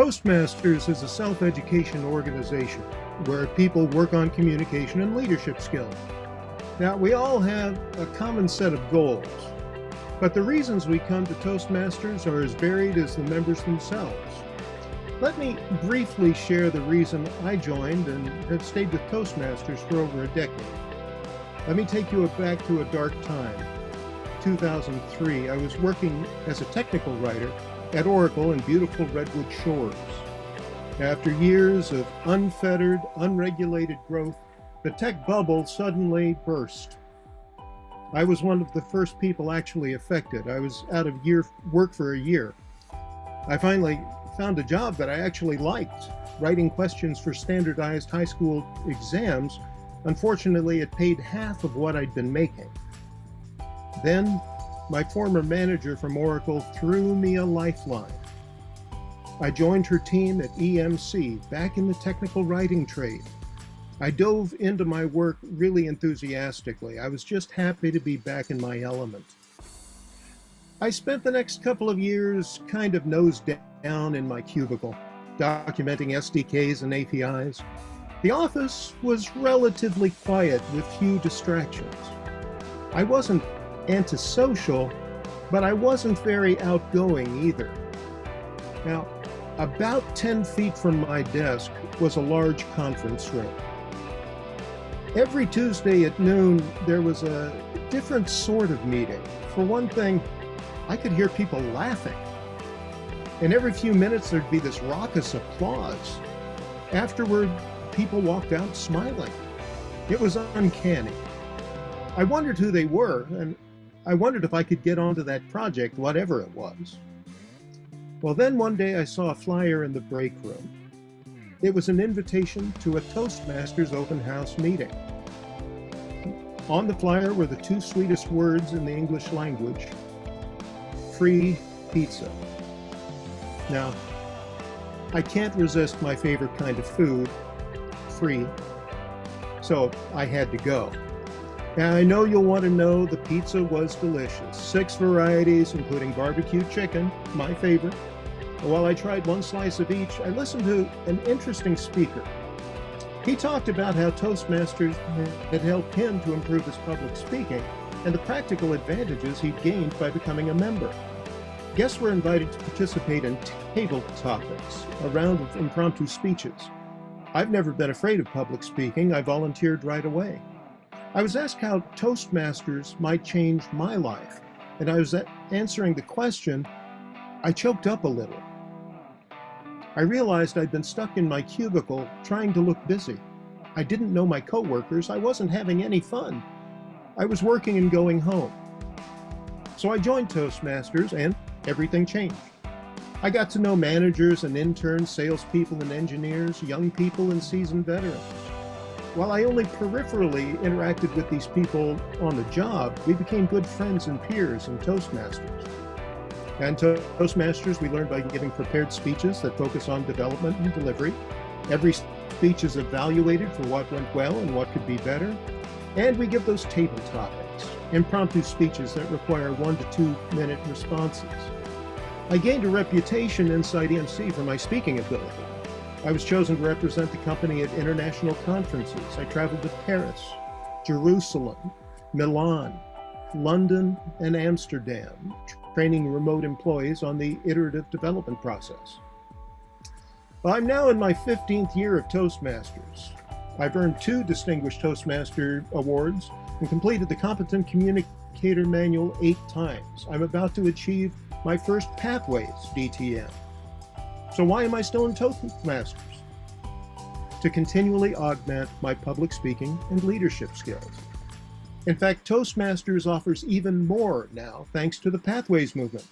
Toastmasters is a self-education organization where people work on communication and leadership skills. Now, we all have a common set of goals, but the reasons we come to Toastmasters are as varied as the members themselves. Let me briefly share the reason I joined and have stayed with Toastmasters for over a decade. Let me take you back to a dark time. 2003, I was working as a technical writer at Oracle in beautiful Redwood Shores. After years of unfettered, unregulated growth, the tech bubble suddenly burst. I was one of the first people actually affected. I was out of work for a year. I finally found a job that I actually liked, writing questions for standardized high school exams. Unfortunately, it paid half of what I'd been making. Then, my former manager from Oracle threw me a lifeline. I joined her team at EMC, back in the technical writing trade. I dove into my work really enthusiastically. I was just happy to be back in my element. I spent the next couple of years kind of nose down in my cubicle, documenting SDKs and APIs. The office was relatively quiet with few distractions. I wasn't antisocial, but I wasn't very outgoing either. Now, about 10 feet from my desk was a large conference room. Every Tuesday at noon, there was a different sort of meeting. For one thing, I could hear people laughing. And every few minutes, there'd be this raucous applause. Afterward, people walked out smiling. It was uncanny. I wondered who they were, and I wondered if I could get onto that project, whatever it was. Well, then one day I saw a flyer in the break room. It was an invitation to a Toastmasters open house meeting. On the flyer were the two sweetest words in the English language: free pizza. Now, I can't resist my favorite kind of food, free, so I had to go. Now, I know you'll want to know the pizza was delicious. 6 varieties, including barbecue chicken, my favorite. While I tried one slice of each, I listened to an interesting speaker. He talked about how Toastmasters had helped him to improve his public speaking and the practical advantages he'd gained by becoming a member. Guests were invited to participate in table topics, a round of impromptu speeches. I've never been afraid of public speaking. I volunteered right away. I was asked how Toastmasters might change my life, and I was answering the question. I choked up a little. I realized I'd been stuck in my cubicle trying to look busy. I didn't know my coworkers. I wasn't having any fun. I was working and going home. So I joined Toastmasters, and everything changed. I got to know managers and interns, salespeople and engineers, young people and seasoned veterans. While I only peripherally interacted with these people on the job, we became good friends and peers in Toastmasters. And Toastmasters, we learned by giving prepared speeches that focus on development and delivery. Every speech is evaluated for what went well and what could be better. And we give those table topics, impromptu speeches that require 1 to 2 minute responses. I gained a reputation inside EMC for my speaking ability. I was chosen to represent the company at international conferences. I traveled to Paris, Jerusalem, Milan, London, and Amsterdam, training remote employees on the iterative development process. Well, I'm now in my 15th year of Toastmasters. I've earned 2 Distinguished Toastmaster Awards and completed the Competent Communicator Manual 8 times. I'm about to achieve my first Pathways DTM. So why am I still in Toastmasters? To continually augment my public speaking and leadership skills. In fact, Toastmasters offers even more now thanks to the Pathways movement.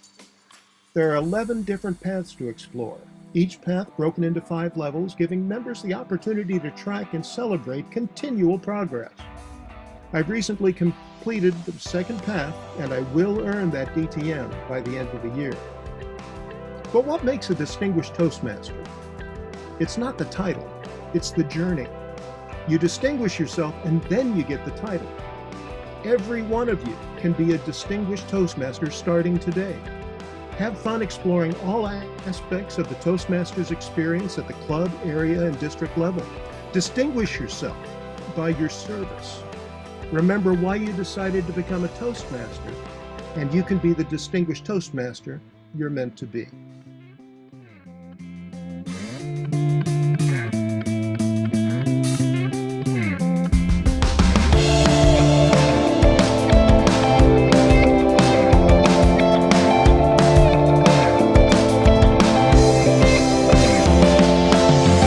There are 11 different paths to explore, each path broken into 5 levels, giving members the opportunity to track and celebrate continual progress. I've recently completed the 2nd path, and I will earn that DTM by the end of the year. But what makes a distinguished Toastmaster? It's not the title, it's the journey. You distinguish yourself and then you get the title. Every one of you can be a distinguished Toastmaster starting today. Have fun exploring all aspects of the Toastmasters experience at the club, area, and district level. Distinguish yourself by your service. Remember why you decided to become a Toastmaster, and you can be the distinguished Toastmaster you're meant to be.